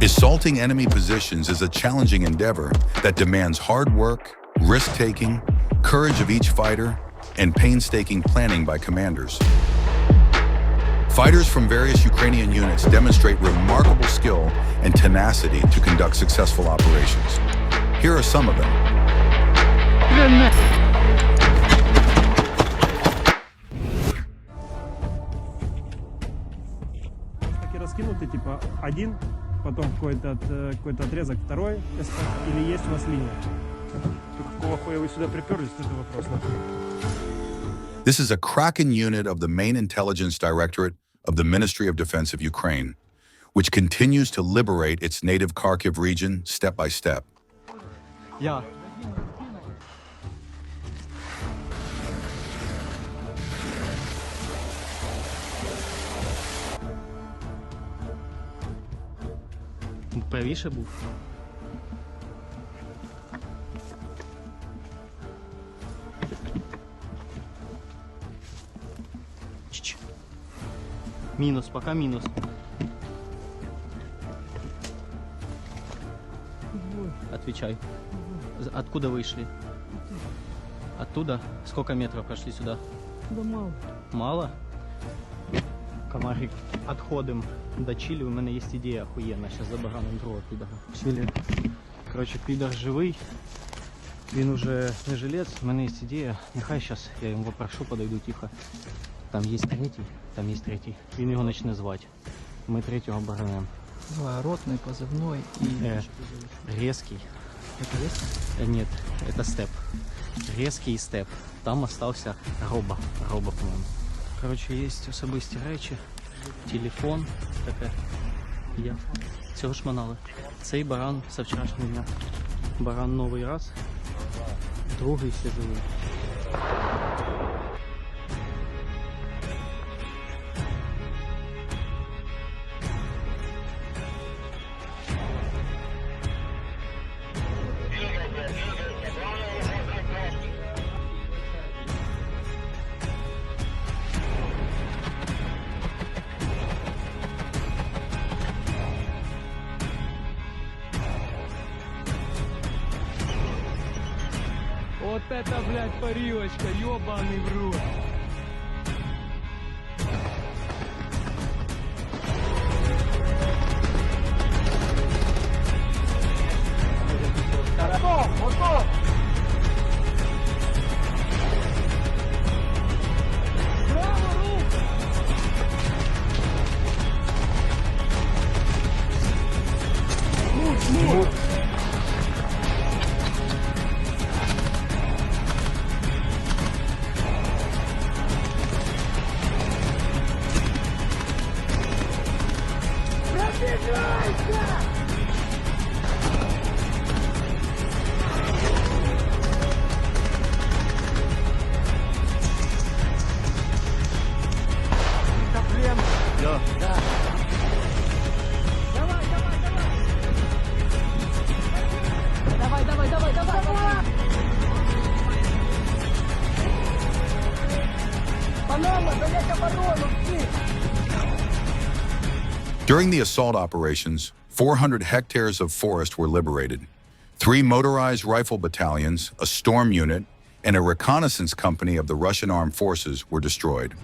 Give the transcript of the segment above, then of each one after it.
Assaulting enemy positions is a challenging endeavor that demands hard work, risk-taking, courage of each fighter, and painstaking planning by commanders. Fighters from various Ukrainian units demonstrate remarkable skill and tenacity to conduct successful operations. Here are some of them. Раскинуты типа один, потом какой-то отрезок второй, или есть у вас линия? Какого хуя вы сюда приперлись, это вопрос. This is a Kraken unit of the main intelligence directorate of the Ministry of Defense of Ukraine, which continues to liberate its native Kharkiv region step by step. Yeah. Правіше був. Минус, пока минус. Отвечай. Откуда вышли? Оттуда? Сколько метров прошли сюда? Да мало. Мало? Комарик, отходим до Чилі. У мене є ідея охуєнна. Зараз забираємо другого підора. Чилі. Коротше, підор живий. Він уже не жилець. У мене є ідея. Нехай зараз я його попрошу, подойду тихо. Там є третій. Там є третій. Він його почне звати. Ми третього оборонимо. Ротный, позывной и... Резкий. Это резкий? Нет, это степ. Резкий и степ. Там остался Роба, по-моему. Короче, есть особисті речі. Телефон. Таке. Я. Цього шманали. Цей баран со вчорашнього дня. Баран новий раз. Другий ще живий. Вот это, блядь, парилочка, ёбаный в рот. Готов! Браво, рух! Мут! During the assault operations, 400 hectares of forest were liberated. 3 motorized rifle battalions, a storm unit, and a reconnaissance company of the Russian armed forces were destroyed.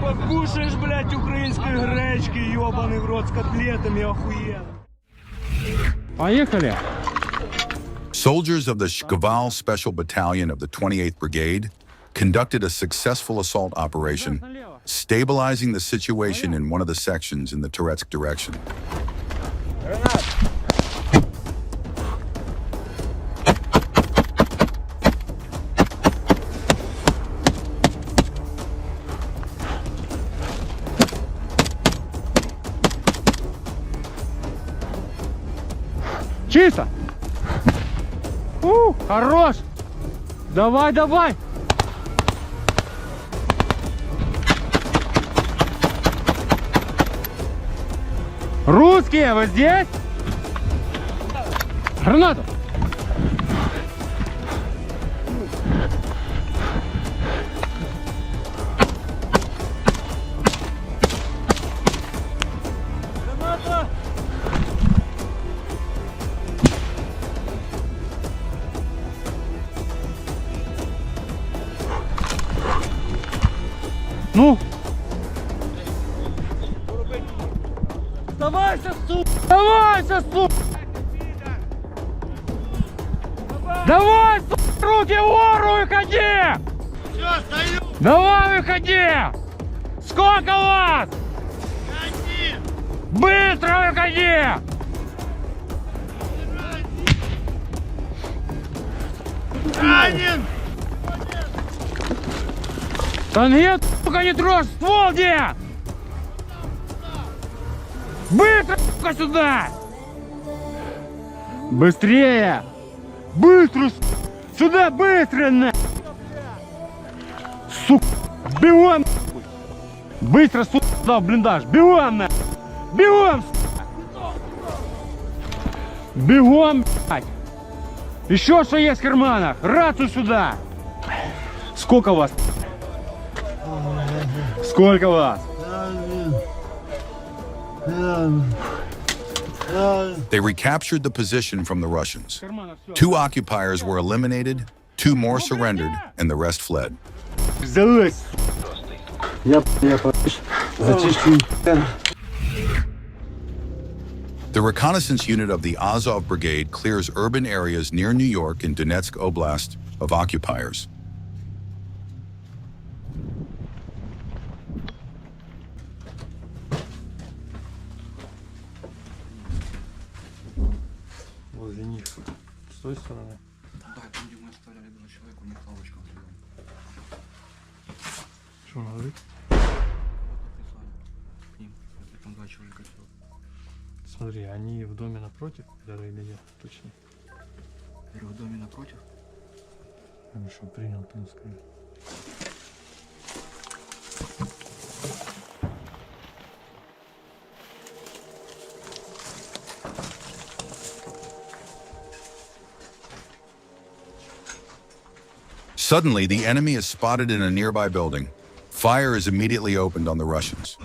Покушаешь, блядь, украинской гречки, ёбаный в рот, с котлетами, охуенно. Поехали! Soldiers of the Shkval Special Battalion of the 28th Brigade conducted a successful assault operation, stabilizing the situation in one of the sections in the Touretsk direction. Чисто! Хорош! Давай, давай! Русские, вы здесь? Гранату! Ну! Давайся, сука! Давайся, сука! Давай, сука, руки вгору, выходи! Все, стою! Давай, выходи! Сколько вас? Один! Быстро выходи! Ранен! Да нет, сука, не трожь! Ствол где? Быстро, сука, сюда! Быстрее! Быстро, сюда, быстро, на! Сука, бегом, нахуй! Быстро, сука, сюда, в блиндаж! Бегом, на! Бегом, сука! Бегом, блядь! Еще что есть в карманах? Рацию сюда! Сколько вас? Сколько вас? They recaptured the position from the Russians. 2 occupiers were eliminated, 2 more surrendered, and the rest fled. Взялась! The reconnaissance unit of the Azov Brigade clears urban areas near New York in Donetsk Oblast of occupiers. Возле них. С той стороны. Да, там, где мы оставляли 2 человека, у них лавочка вот рядом. Что говорит? Вот прислали к ним. Это там 2 человека всего. Смотри, они в доме напротив, или нет, точно. Говорю, в доме напротив. Хорошо, принял, там скажи. Suddenly, the enemy is spotted in a nearby building. Fire is immediately opened on the Russians.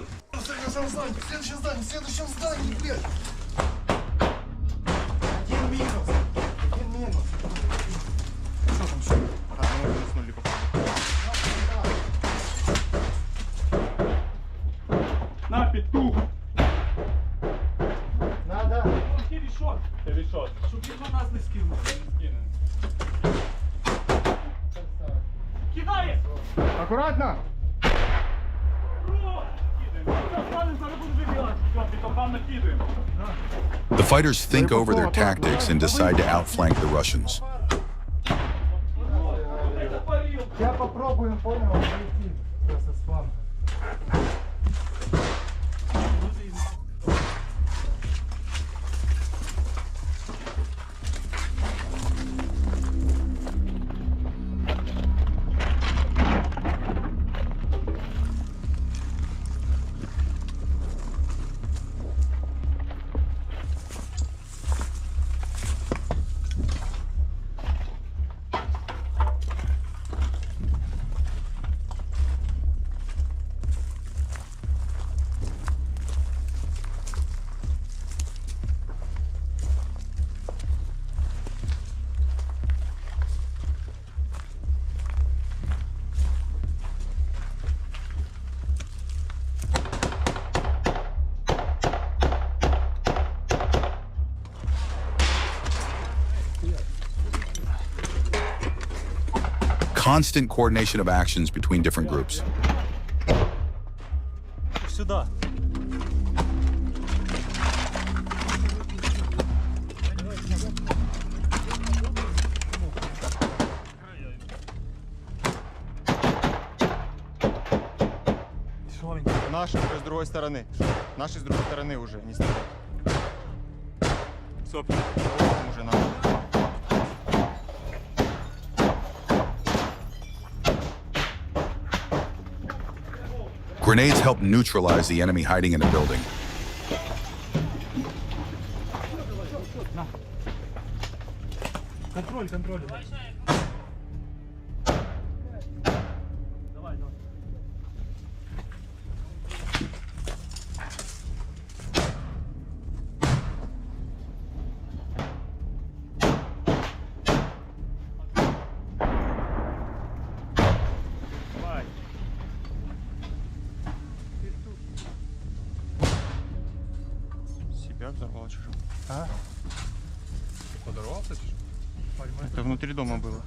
На, петух! Надо! Решет! Решет! Чтоб его нас не скинул. Кидает! Аккуратно! The fighters think over their tactics and decide to outflank the Russians. Я попробую, понял, зайти просто с фланга. Constant coordination of actions between different groups. Сюда. Наши уже с другой стороны. Наши с другой стороны уже не стоят. Сопли. Уже наши. Grenades help neutralize the enemy hiding in a building. Контроль, контроль. чи що? А? Подорвался, чи що? Это внутри дома было.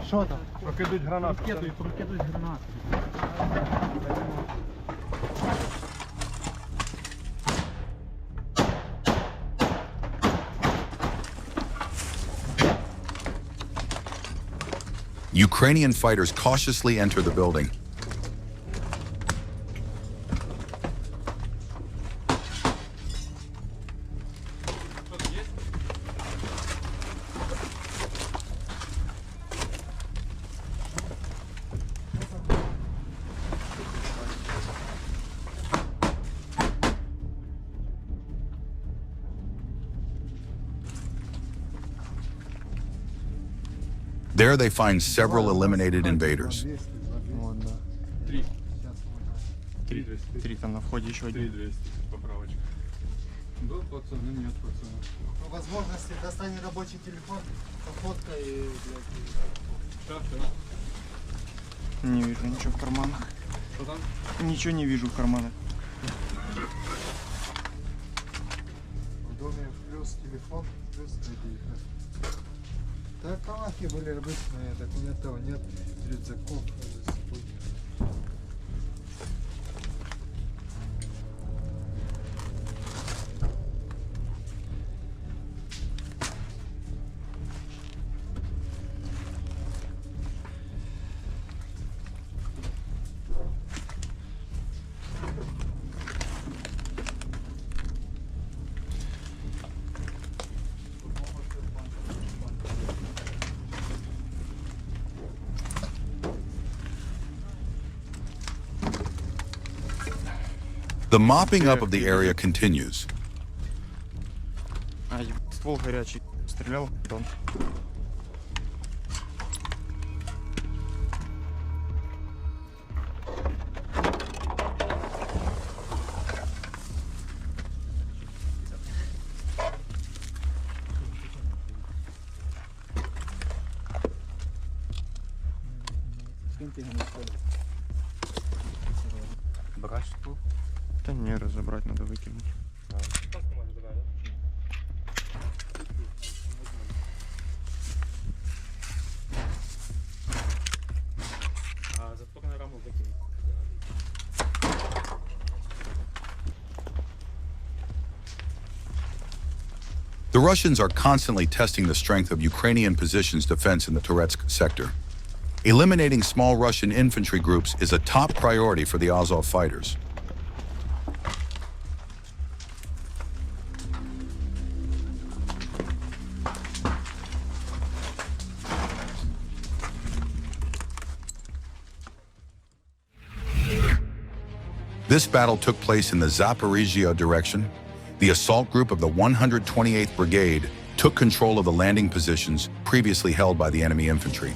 Що там? Прокидуть гранати. Прокидують гранати. Ukrainian fighters cautiously enter the building. There they find several eliminated invaders. Вот, да. 3. 3. 3 там на входе еще один. 3200, поправочка. Был пацан, но нет пацана. По возможности достань рабочий телефон, фоткай, блядь. Сейчас. Не вижу ничего в карманах. Что там? Ничего не вижу в карманах. В доме плюс телефон, плюс эти. Да, камахи были обычные, так у меня того нет рюкзаков с собой. The mopping up of the area continues. А, ствол горячий. Стрелял, он. Брать ствол? Да не, разобрать надо выкинуть. Затворную раму выкинь. The Russians are constantly testing the strength of Ukrainian positions defense in the Toretsk sector. Eliminating small Russian infantry groups is a top priority for the Azov fighters. This battle took place in the Zaporizhia direction. The assault group of the 128th Brigade took control of the landing positions previously held by the enemy infantry.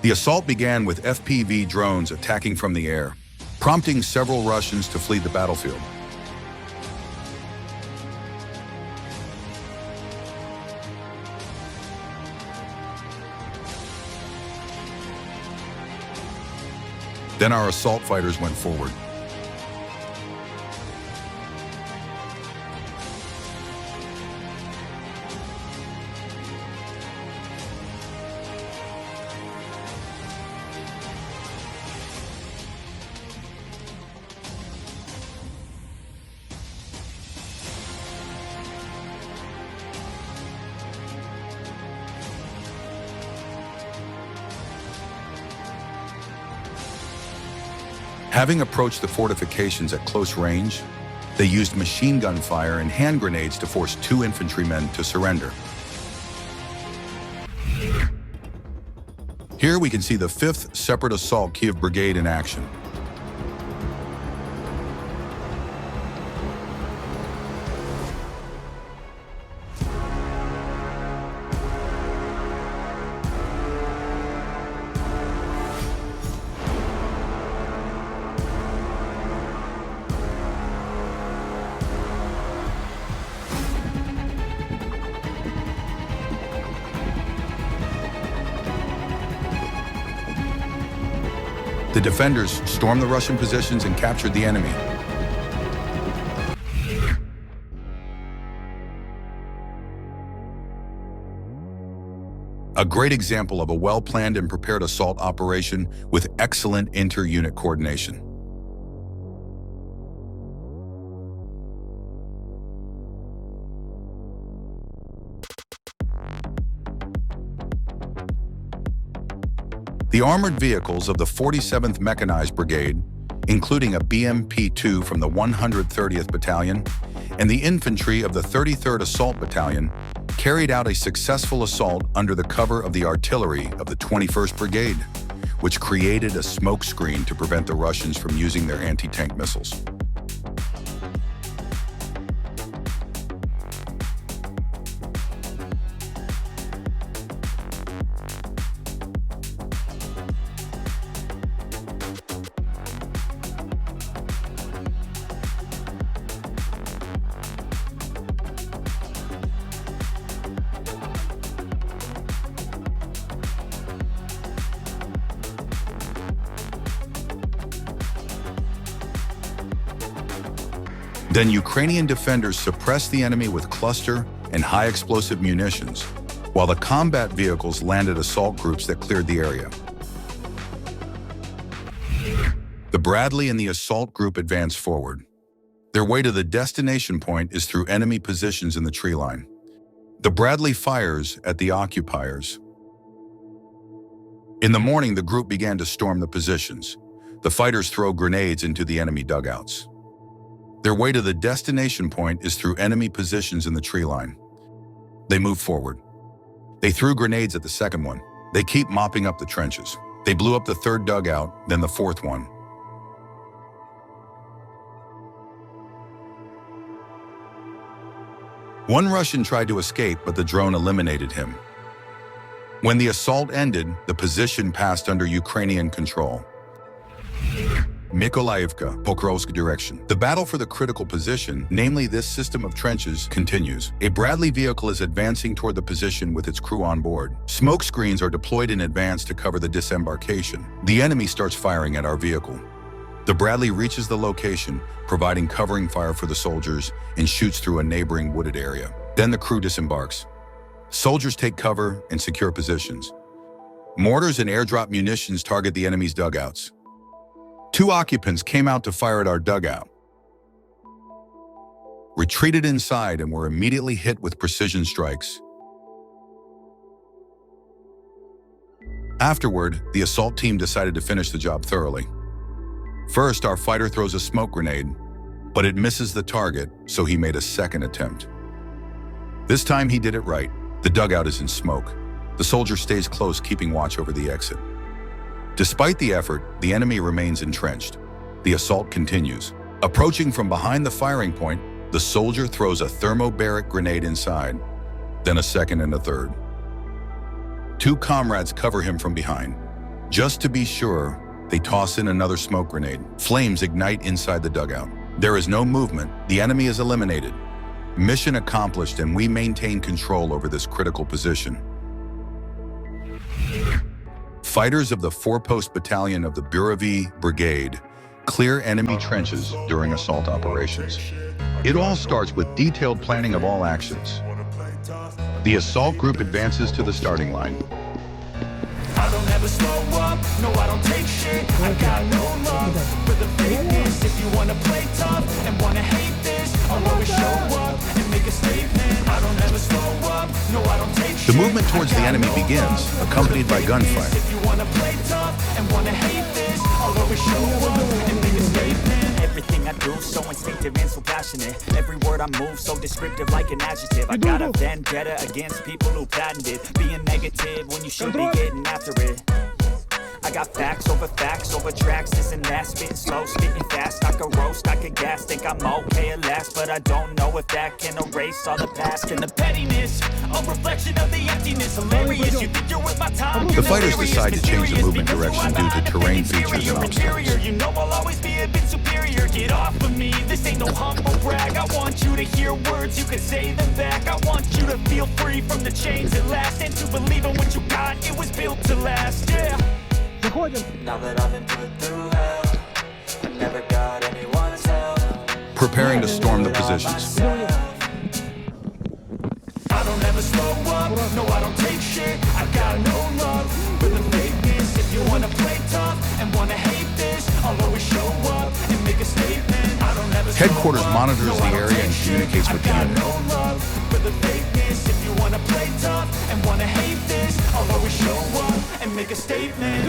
The assault began with FPV drones attacking from the air, prompting several Russians to flee the battlefield. Then our assault fighters went forward. Having approached the fortifications at close range, they used machine gun fire and hand grenades to force 2 infantrymen to surrender. Here we can see the 5th Separate Assault Kiev Brigade in action. The defenders stormed the Russian positions and captured the enemy. A great example of a well-planned and prepared assault operation with excellent inter-unit coordination. The armored vehicles of the 47th Mechanized Brigade, including a BMP-2 from the 130th Battalion and the infantry of the 33rd Assault Battalion, carried out a successful assault under the cover of the artillery of the 21st Brigade, which created a smoke screen to prevent the Russians from using their anti-tank missiles. Then Ukrainian defenders suppressed the enemy with cluster and high explosive munitions, while the combat vehicles landed assault groups that cleared the area. The Bradley and the assault group advanced forward. Their way to the destination point is through enemy positions in the tree line. The Bradley fires at the occupiers. In the morning, the group began to storm the positions. The fighters throw grenades into the enemy dugouts. Their way to the destination point is through enemy positions in the tree line. They move forward. They threw grenades at the second one. They keep mopping up the trenches. They blew up the third dugout, then the fourth one. One Russian tried to escape, but the drone eliminated him. When the assault ended, the position passed under Ukrainian control. Mykolaiivka, Pokrovsk direction. The battle for the critical position, namely this system of trenches, continues. A Bradley vehicle is advancing toward the position with its crew on board. Smoke screens are deployed in advance to cover the disembarkation. The enemy starts firing at our vehicle. The Bradley reaches the location, providing covering fire for the soldiers, and shoots through a neighboring wooded area. Then the crew disembarks. Soldiers take cover and secure positions. Mortars and airdrop munitions target the enemy's dugouts. Two occupants came out to fire at our dugout, retreated inside, and were immediately hit with precision strikes. Afterward, the assault team decided to finish the job thoroughly. First, our fighter throws a smoke grenade, but it misses the target, so he made a second attempt. This time he did it right. The dugout is in smoke. The soldier stays close, keeping watch over the exit. Despite the effort, the enemy remains entrenched. The assault continues. Approaching from behind the firing point, the soldier throws a thermobaric grenade inside, then a second and a third. Two comrades cover him from behind. Just to be sure, they toss in another smoke grenade. Flames ignite inside the dugout. There is no movement. The enemy is eliminated. Mission accomplished, and we maintain control over this critical position. Fighters of the 4-post battalion of the Buravy Brigade clear enemy trenches during assault operations. It all starts with detailed planning of all actions. The assault group advances to the starting line. I don't ever slow up, no I don't take shit. I got no love for the fakeness. If you wanna play tough and wanna hate this, I'll always show up and make a statement. I don't ever slow up, no I don't take shit. The movement towards the enemy begins, accompanied by gunfire. If you wanna play tough and wanna hate this, I'll always show up and make a statement. Everything I do so instinctive and so passionate. Every word I move so descriptive like an adjective. I got a vendetta against people who patented being negative when you should be getting after it. I got facts over tracks, this and that. Spitting slow, spitting fast. I could roast, I could gas. Think I'm okay at last, but I don't know if that can erase all the past and the pettiness. A reflection of the emptiness. Hilarious, you think you're with my time. The fighters decide to change the movement direction due to terrain features and obstacles. You know I'll always be a bit superior. Get off of me, this ain't no humble brag. I want you to hear words, you can say them back. I want you to feel free from the chains at last, and to believe in what you got, it was built to last, yeah. Заходим. Now that I've been put through hell, I never got anyone's help. Preparing to storm the positions. I don't ever slow up, no I don't take shit. I got no love for the fakeness. If you wanna play tough and wanna hate this, I'll always show up and make a statement. I don't ever slow Headquarters up, monitors no, the I don't area take and shit. communicates with the I got unit. no love for the fakeness. If you wanna play tough and wanna hate this, I'll always show up and make a statement.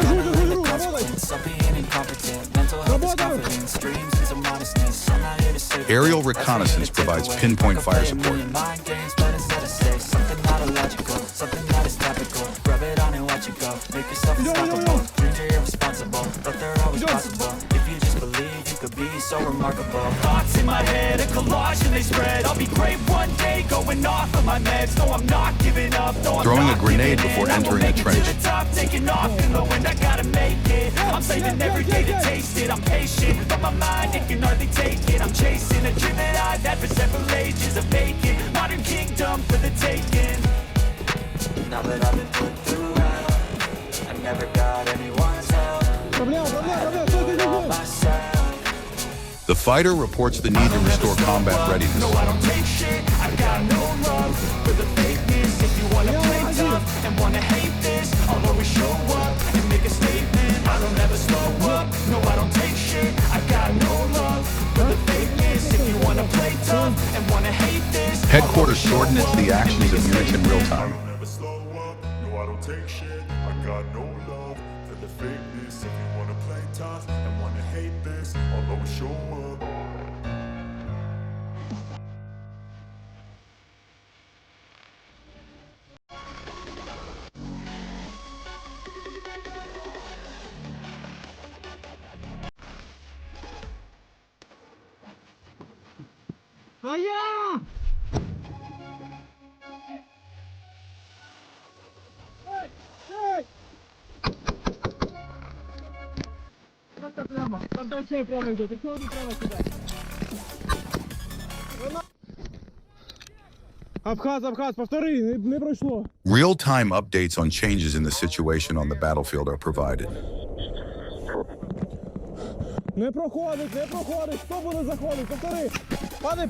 Of being incompetent, mental health is confidence, dreams and some modestness. I'm not here to say Aerial reconnaissance provides pinpoint fire support. mind games, but instead I say something not illogical, something that is topical. Rub it on and watch it go. Make yourself unstoppable. Dreams are irresponsible, but they're always possible. If you just believe, you could be so remarkable. Thoughts in my head, a collage and they spread. I'll be great one day, going off of my meds. No, I'm not giving up. No, I'm Throwing not a grenade giving in. before I will entering make a it trench. to the top, taking off in the wind. I gotta make it. I'm saving every day to taste it. I'm patient, but my mind, it can hardly take it. I'm chasing a dream that I've had for several ages. A vacant modern kingdom for the taking. Now that I've been put through hell, I never got anyone's help. All myself. The fighter reports the need to restore combat No, readiness. I don't take shit. I got no love for the fakeness. If you wanna play tough and wanna hate this, I'll always show up and make a statement. I don't ever slow up. No, I don't take shit. I got no love for the fakeness. If you wanna play tough and wanna hate this, Headquarters coordinates the actions of units in real time. Never slow up, no I don't take shit. I got no love for the fakeness. If you wanna play tough and wanna hate this, I'll always show up. Абхаз, повтори, не пройшло. Real-time updates on changes in the situation on the battlefield are provided. Не проходить, хто буде заходити, повтори. Падай.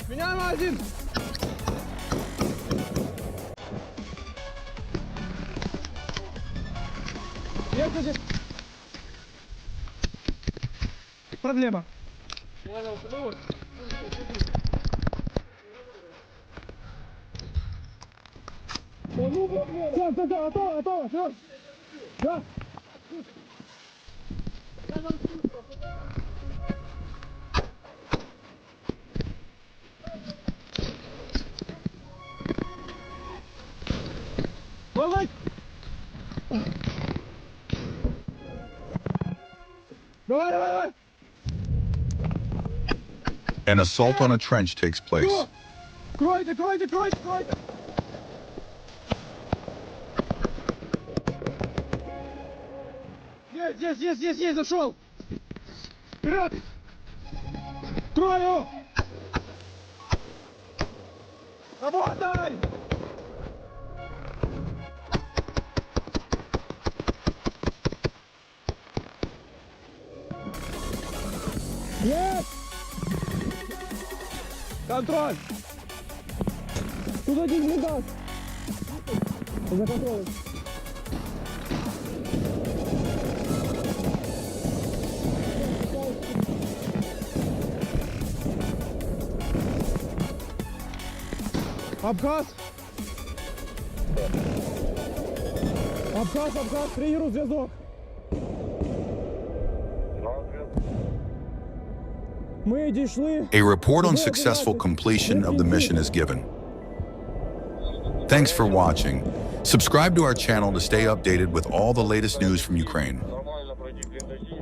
Міняємо один. Є тут проблема. Все, готово, все. Да. Давай. Давай. An assault on a trench takes place. Кройте. Есть, зашел. Вперед. Крою. Работай. Есть. Контроль. Тут один блиндаж. За контролем. Абхаз, тренирую зв'язок. Ми дійшли. A report on successful completion of the mission is given. Thanks for watching. Subscribe to our channel to stay updated with all the latest news from Ukraine. Нормально пройти блиндажи.